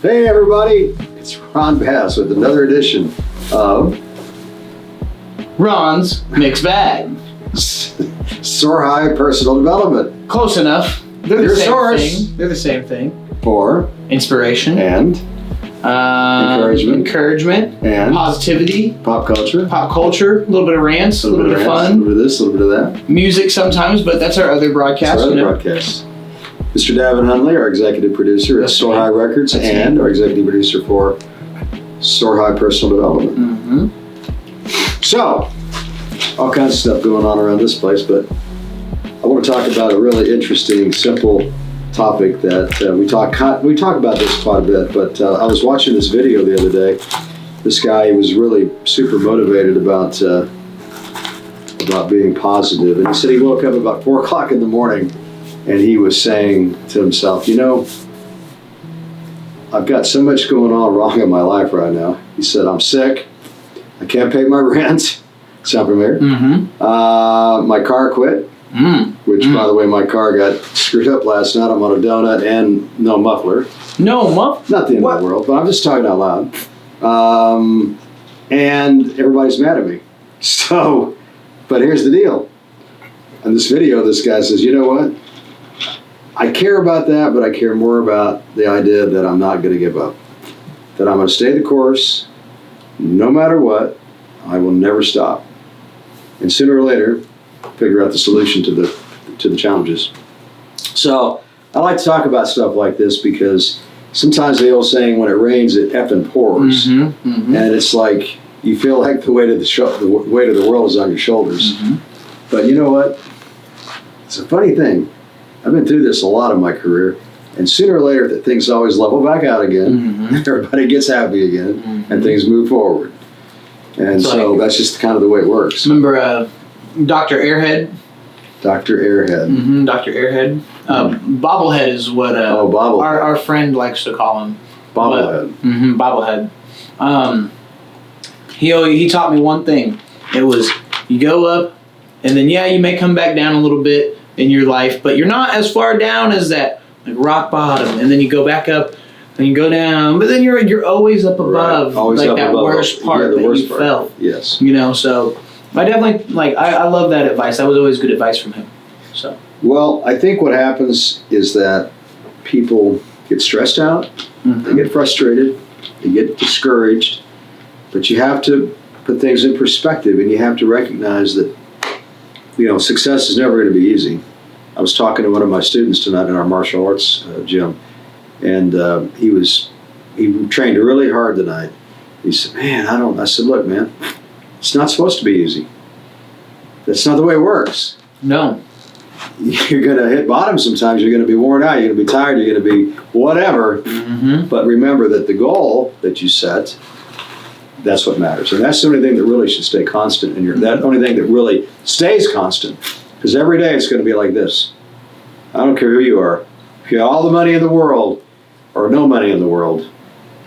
Hey everybody, it's Ron Bass with another edition of Ron's Mixed Bag. Soar High Personal Development. Close enough. They're Your the same source. thing. They're the same thing. For Inspiration. and encouragement. And positivity. pop culture. Pop culture. A little bit of rants. A little bit of A fun. little bit of this, a little bit of that. Music sometimes, but that's our other broadcast. That's our other broadcast. Mr. Davin Hunley, our executive producer at That's Soar me. High Records, That's and me. our executive producer for Soar High Personal Development. Mm-hmm. So, all kinds of stuff going on around this place, but I want to talk about a really interesting, simple topic that we talk about this quite a bit. But I was watching this video the other day. This guy was really super motivated about being positive, and he said he woke up about 4 o'clock in the morning, and he was saying to himself, "You know, I've got so much going on wrong in my life right now." He said, "I'm sick. I can't pay my rent." Sound familiar? Mm-hmm. My car quit, which, by the way, my car got screwed up last night. I'm on a donut and no muffler. No, Muff. Not the end of the world, but I'm just talking out loud. And everybody's mad at me. So, but here's the deal. In this video, this guy says, "You know what? I care about that, but I care more about the idea that I'm not going to give up. That I'm going to stay the course, no matter what. I will never stop. And sooner or later, figure out the solution to the challenges." So I like to talk about stuff like this because sometimes the old saying, "When it rains, it effing pours," and it's like you feel like the weight of the weight of the world is on your shoulders. But you know what? It's a funny thing. I've been through this a lot in my career, and sooner or later, things always level back out again. Everybody gets happy again, and things move forward. And so that's just kind of the way it works. Remember Dr. Airhead? Dr. Airhead. Dr. Airhead. Bobblehead is what Bobblehead. our friend likes to call him. Bobblehead. Bobblehead. He taught me one thing. It was you go up, and then you may come back down a little bit in your life, but you're not as far down as that like rock bottom, and then you go back up. And you go down, but then you're always up above, right. Always like up that above. worst part the that worst you part. felt. Yes. You know, so I definitely I love that advice. That was always good advice from him. So. Well, I think what happens is that people get stressed out, they get frustrated, they get discouraged, but you have to put things in perspective, and you have to recognize that success is never going to be easy. I was talking to one of my students tonight in our martial arts gym. And he trained really hard tonight. He said, "Man, I said, "Look, man, it's not supposed to be easy. That's not the way it works. No. You're going to hit bottom sometimes. You're going to be worn out. You're going to be tired. You're going to be whatever. But remember that the goal that you set, that's what matters. And that's the only thing that really should stay constant. And that only thing that really stays constant. Because every day it's going to be like this. I don't care who you are. If you have all the money in the world, or no money in the world,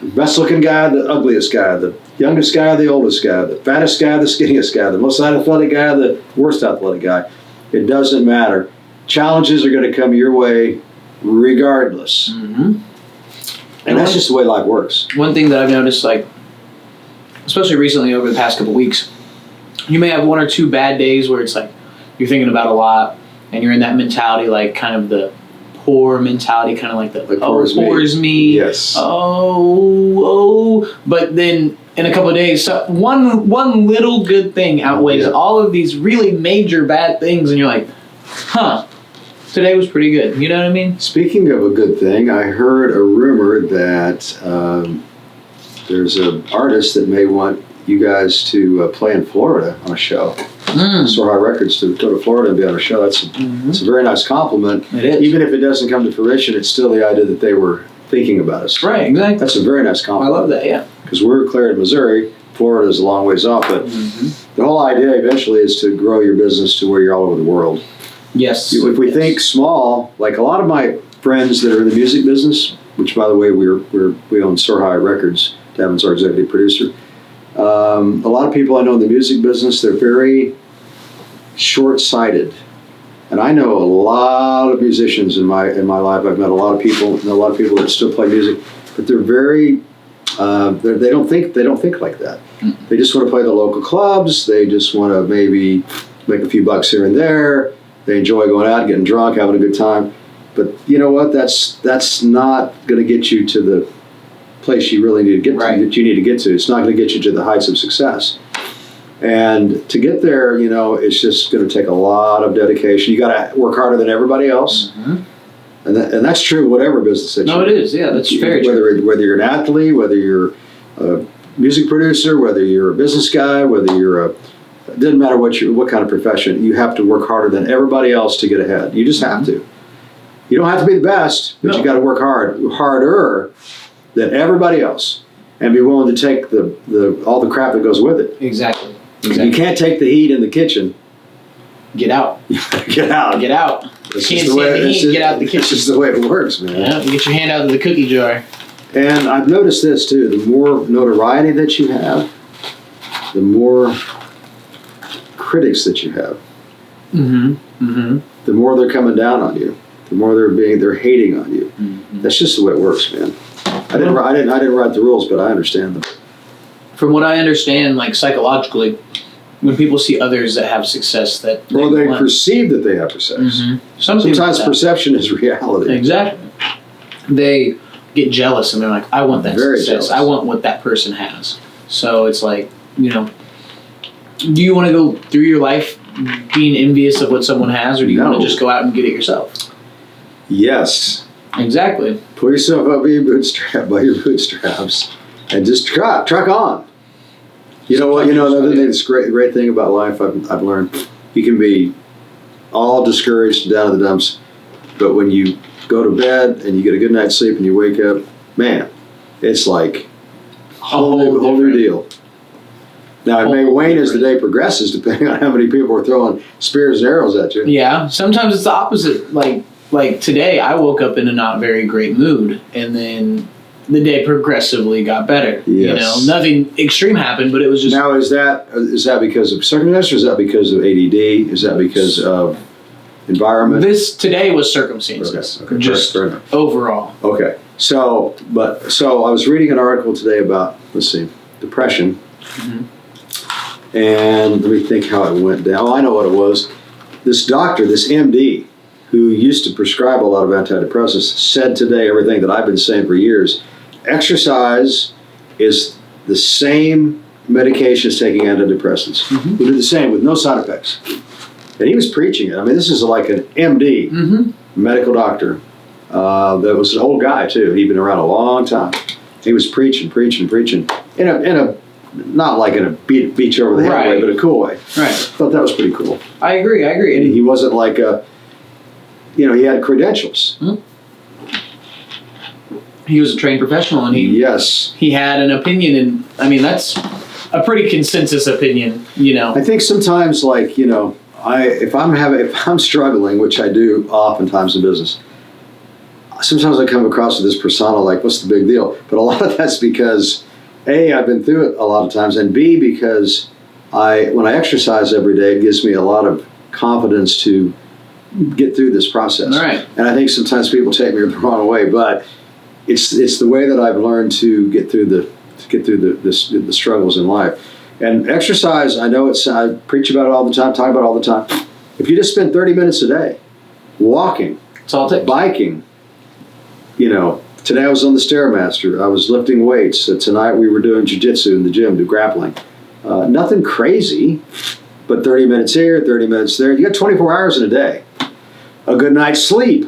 the best looking guy, the ugliest guy, the youngest guy, the oldest guy, the fattest guy, the skinniest guy, the most athletic guy, the worst athletic guy, it doesn't matter. Challenges are going to come your way regardless. And that's just the way life works. One thing that I've noticed, especially recently over the past couple weeks, you may have 1 or 2 bad days where it's like you're thinking about a lot and you're in that mentality, like kind of the poor mentality, kind of like the poor's me. Yes. Oh. But then in a couple of days, one little good thing outweighs all of these really major bad things, and you're like, today was pretty good. You know what I mean? Speaking of a good thing, I heard a rumor that there's an artist that may want you guys to play in Florida on a show. Soar High Records to go to Florida and be on a show. It's a very nice compliment. It is. Even if it doesn't come to fruition, it's still the idea that they were thinking about us. Right, exactly. That's a very nice compliment. I love that, yeah. Because we're clear in Missouri. Florida is a long ways off, but the whole idea eventually is to grow your business to where you're all over the world. Yes. If we think small, like a lot of my friends that are in the music business, which by the way, we own Soar High Records, Davin's our executive producer. A lot of people I know in the music business, they're very short-sighted. And I know a lot of musicians in my life. I've met a lot of people, and a lot of people that still play music. but they're very. They don't think like that. They just want to play the local clubs. They just want to maybe make a few bucks here and there. They enjoy going out, getting drunk, having a good time. But you know what? That's not going to get you to the place you really need to get to. That you need to get to. It's not going to get you to the heights of success. And to get there, it's just going to take a lot of dedication. You got to work harder than everybody else. Mm-hmm. And that's true whatever business that you're in. No, it is. Yeah, that's very true. Whether you're an athlete, whether you're a music producer, whether you're a business guy, whether you're it doesn't matter what kind of profession, you have to work harder than everybody else to get ahead. You just have to. You don't have to be the best, but you got to work harder than everybody else, and be willing to take all the crap that goes with it. Exactly. You can't take the heat in the kitchen. Get out. Get out. Get out. That's Can't just the way. get out the kitchen. That's just the way it works, man. Yeah, you get your hand out of the cookie jar. And I've noticed this too: the more notoriety that you have, the more critics that you have. Mm-hmm. Mm-hmm. The more they're coming down on you. The more they're hating on you. Mm-hmm. That's just the way it works, man. I didn't write the rules, but I understand them. From what I understand, like psychologically, when people see others that have success, they perceive that they have success. Mm-hmm. Sometimes perception is reality. Exactly. They get jealous and they're like, I want that Very success. jealous. I want what that person has. So it's like, do you want to go through your life being envious of what someone has, or do you want to just go out and get it yourself? Yes. Exactly. Pull yourself up by your bootstraps, and just truck on. You know what? Another thing that's great thing about life I've learned, you can be all discouraged and down in the dumps, but when you go to bed and you get a good night's sleep and you wake up, man, it's like a whole new deal. Now, it may wane as the day progresses, depending on how many people are throwing spears and arrows at you. Yeah, sometimes it's the opposite. Like today, I woke up in a not very great mood, and then the day progressively got better. Yes. Nothing extreme happened, but it was just. Now, is that because of circumstances, or is that because of ADD? Is that because of environment? This today was circumstances. Okay. Just fair enough. Overall. Okay. So I was reading an article today about depression. Mm-hmm. And let me think how it went down. Oh, I know what it was. This doctor, this MD, who used to prescribe a lot of antidepressants, said today everything that I've been saying for years. Exercise is the same medication as taking antidepressants. Mm-hmm. We do the same with no side effects. And he was preaching it. I mean, this is like an MD, mm-hmm. medical doctor. That was an old guy, too. He'd been around a long time. He was preaching in a not like in a beat you over the head way, but a cool way. Right. I thought that was pretty cool. I agree. And he wasn't like he had credentials. Mm-hmm. He was a trained professional, and he had an opinion, and I mean that's a pretty consensus opinion. I think sometimes, if I'm struggling, which I do oftentimes in business, sometimes I come across with this persona like, what's the big deal? But a lot of that's because A, I've been through it a lot of times, and B, because when I exercise every day, it gives me a lot of confidence to get through this process. All right. And I think sometimes people take me the wrong way, but it's the way that I've learned to get through the struggles in life. And exercise, I know I preach about it all the time, talk about it all the time. If you just spend 30 minutes a day walking, biking, today I was on the Stairmaster. I was lifting weights. Tonight we were doing jiu-jitsu in the gym, grappling. Nothing crazy, but 30 minutes here, 30 minutes there. You got 24 hours in a day. A good night's sleep.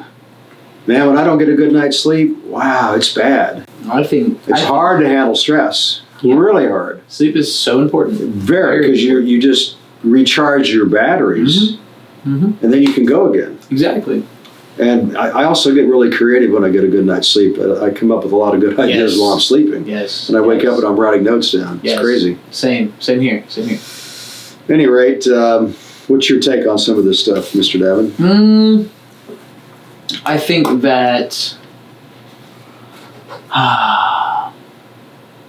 Man, when I don't get a good night's sleep, wow, it's bad. It's hard to handle stress. Yeah. Really hard. Sleep is so important. Very, because you just recharge your batteries, mm-hmm. Mm-hmm. and then you can go again. Exactly. And I also get really creative when I get a good night's sleep. I come up with a lot of good ideas while I'm sleeping. Yes. And I wake up and I'm writing notes down. It's crazy. Same here. At any rate, what's your take on some of this stuff, Mr. Davin? I think that,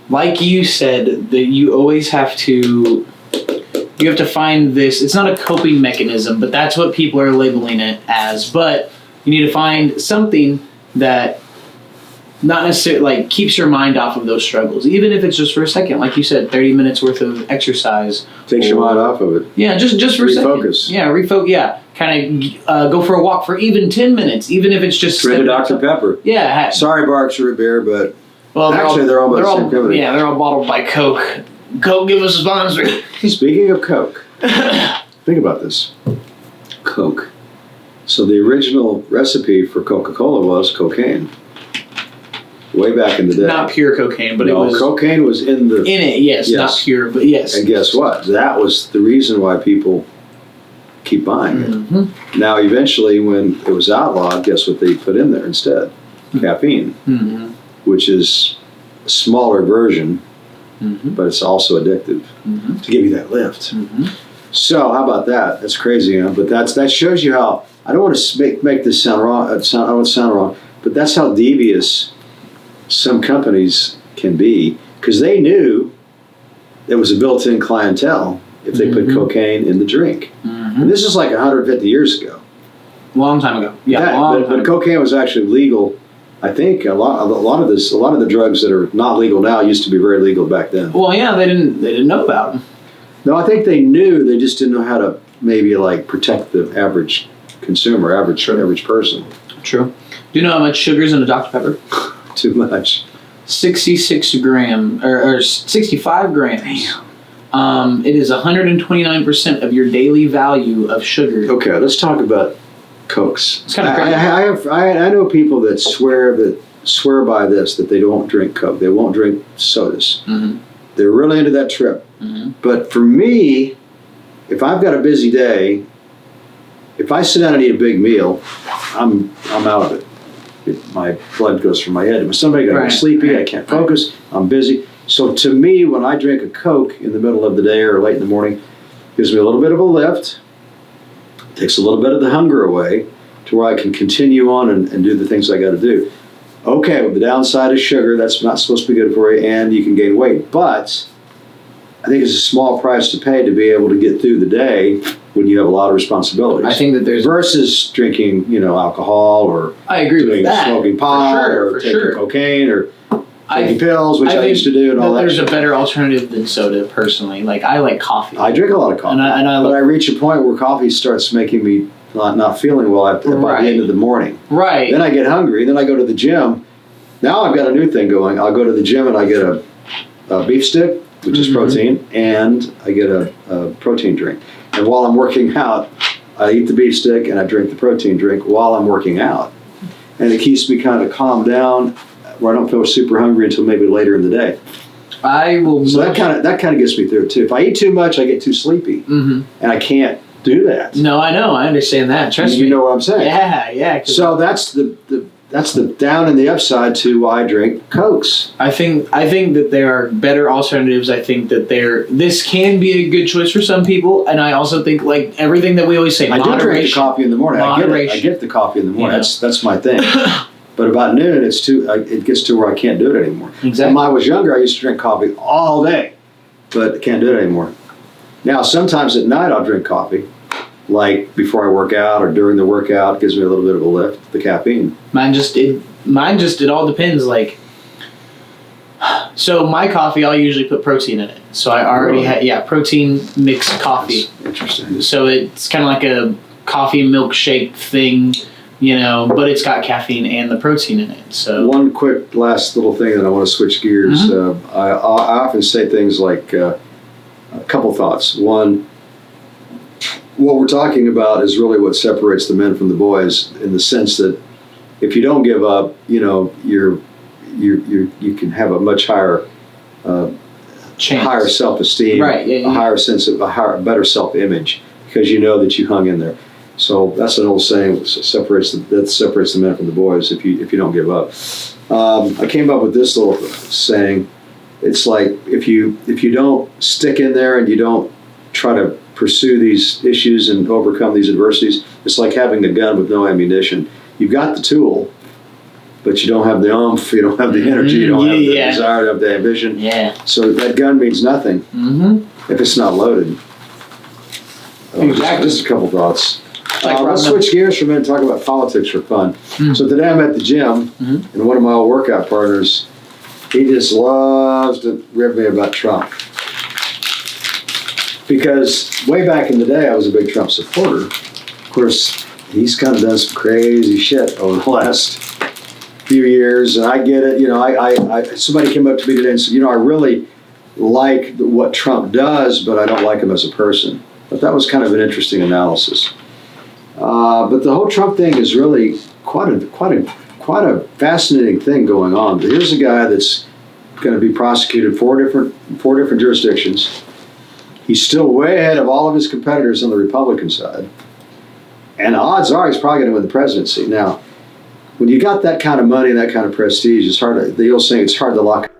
like you said, that you always have to find this. It's not a coping mechanism, but that's what people are labeling it as. But you need to find something that not necessarily like keeps your mind off of those struggles, even if it's just for a second. Like you said, 30 minutes worth of exercise Takes your mind off of it. Yeah, just for a second. Refocus. Yeah, refocus. Yeah, kind of go for a walk for even 10 minutes, even if it's just Drink a Dr. Pepper. Yeah. Sorry, Barks Root Beer, but Well, actually they're all by the same company. Yeah, they're all bottled by Coke. Coke, give us a sponsor. Speaking of Coke, think about this. Coke. So the original recipe for Coca-Cola was cocaine. Way back in the day. Not pure cocaine, but it was cocaine was in the in it. Yes, not pure, but yes. And guess what? That was the reason why people keep buying it. Mm-hmm. Now, eventually, when it was outlawed, guess what they put in there instead? Caffeine, which is a smaller version, but it's also addictive to give you that lift. So, how about that? That's crazy, huh? But that shows you how. I don't want to make this sound wrong. I don't want to sound wrong, but that's how devious some companies can be, because they knew there was a built-in clientele if they put cocaine in the drink. And this is like 150 years ago. Long time ago. Yeah, but cocaine was actually legal. I think a lot of the drugs that are not legal now used to be very legal back then. Well, yeah, they didn't know about them. No, I think they knew. They just didn't know how to maybe like protect the average consumer, average person. True. Do you know how much sugar's in a Dr. Pepper? Too much. 66 grams or 65 grams. Damn. It is 129% of your daily value of sugar. Okay, let's talk about Cokes. It's kind of crazy. I know people that swear by this, that they don't drink Coke. They won't drink sodas. They're really into that trip. But for me, if I've got a busy day, if I sit down and eat a big meal, I'm out of it. My blood goes from my head. If somebody got sleepy, I can't focus, I'm busy. So to me, when I drink a Coke in the middle of the day or late in the morning, it gives me a little bit of a lift, takes a little bit of the hunger away to where I can continue on and do the things I got to do. Okay, well, the downside is sugar. That's not supposed to be good for you, and you can gain weight. But I think it's a small price to pay to be able to get through the day when you have a lot of responsibilities. I think that there's versus drinking, alcohol or I agree with that. Smoking pot or taking cocaine or taking pills, which I used to do, and all that. There's a better alternative than soda, personally. Like I like coffee. I drink a lot of coffee, but I reach a point where coffee starts making me not feeling well by the end of the morning. Right. Then I get hungry. Then I go to the gym. Now I've got a new thing going. I'll go to the gym and I get a beef stick, which is protein, and I get a protein drink. And while I'm working out, I eat the beef stick and I drink the protein drink while I'm working out. And it keeps me kind of calmed down where I don't feel super hungry until maybe later in the day. So that kind of gets me through it too. If I eat too much, I get too sleepy. And I can't do that. No, I know. I understand that. Trust me. You know what I'm saying? Yeah. So that's the down and the upside to why I drink Cokes. I think that there are better alternatives. I think that this can be a good choice for some people, and I also think, like everything that we always say, I do drink the coffee in the morning. I get the coffee in the morning. That's my thing. But about noon, it gets to where I can't do it anymore. Exactly. When I was younger, I used to drink coffee all day, but I can't do it anymore. Now, sometimes at night, I'll drink coffee. Like before I work out or during the workout, gives me a little bit of a lift, the caffeine. Mine just all depends. Like, so my coffee, I'll usually put protein in it. So I already had protein mixed coffee. That's interesting. So it's kind of like a coffee milkshake thing, but it's got caffeine and the protein in it. So one quick last little thing that I want to switch gears. I often say things like a couple thoughts. One, what we're talking about is really what separates the men from the boys, in the sense that if you don't give up, you can have a much higher higher self-esteem, a higher sense of better self-image, because you know that you hung in there. So that's an old saying that separates the men from the boys. If you don't give up, I came up with this little saying. It's like if you don't stick in there and you don't try to pursue these issues and overcome these adversities, it's like having a gun with no ammunition. You've got the tool, but you don't have the oomph, you don't have the energy, you don't have the desire, you don't have the ambition. Yeah. So that gun means nothing if it's not loaded. Exactly. Just a couple thoughts. Let's switch gears for a minute and talk about politics for fun. So today I'm at the gym, and one of my old workout partners, he just loves to rib me about Trump. Because way back in the day, I was a big Trump supporter. Of course, he's kind of done some crazy shit over the last few years, and I get it. You know, I somebody came up to me today and said, you know, I really like what Trump does, but I don't like him as a person. But that was kind of an interesting analysis. But the whole Trump thing is really quite a fascinating thing going on. Here's a guy that's going to be prosecuted four different jurisdictions. He's still way ahead of all of his competitors on the Republican side. And odds are he's probably going to win the presidency. Now, when you got that kind of money and that kind of prestige, it's hard to, the old saying, it's hard to lock